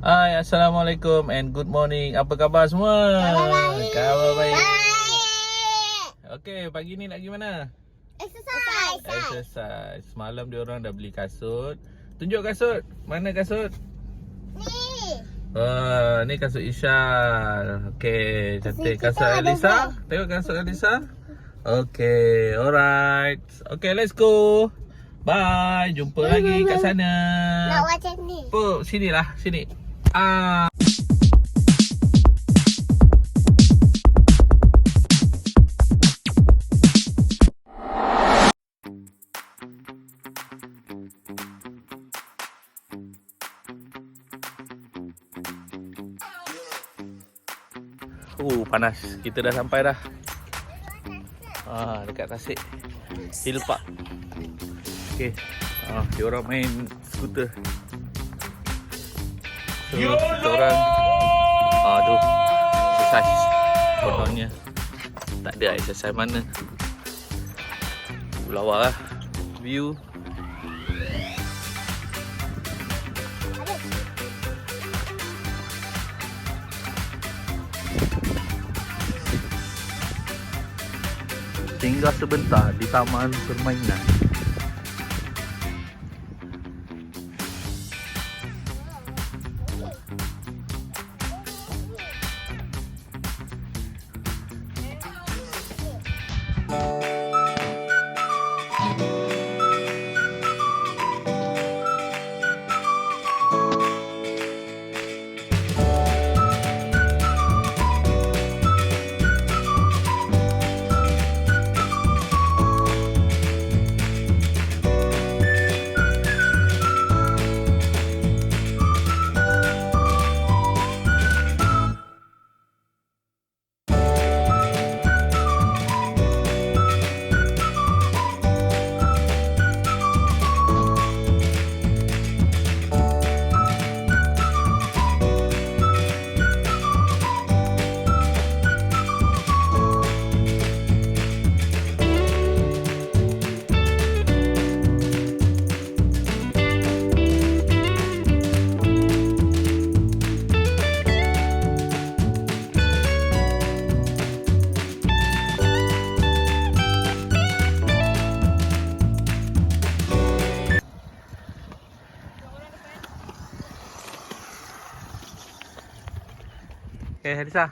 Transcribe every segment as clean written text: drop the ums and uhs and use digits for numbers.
Hai, Assalamualaikum and good morning. Apa khabar semua? Khabar baik. Okey, pagi ni nak pergi mana? Exercise. Semalam dia orang dah beli kasut. Tunjuk kasut. Mana kasut? Ni kasut Isyal. Okey, cantik. Kasut Alisa. Tengok kasut Alisa. Okey, alright. Okey, let's go. Bye. Jumpa lagi kat sana. Nak macam ni. Oh, sinilah, sini. Panas. Kita dah sampai dah. Dekat Tasik Hill Park. Okey. Dia orang main skuter. So, kita orang tu exercise. Kononnya tak ada exercise mana. Lawa lah view. Singgah sebentar di taman permainan. Okay, Hadisa.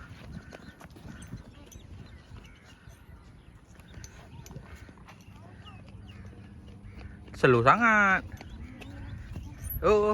Slow sangat. Oh.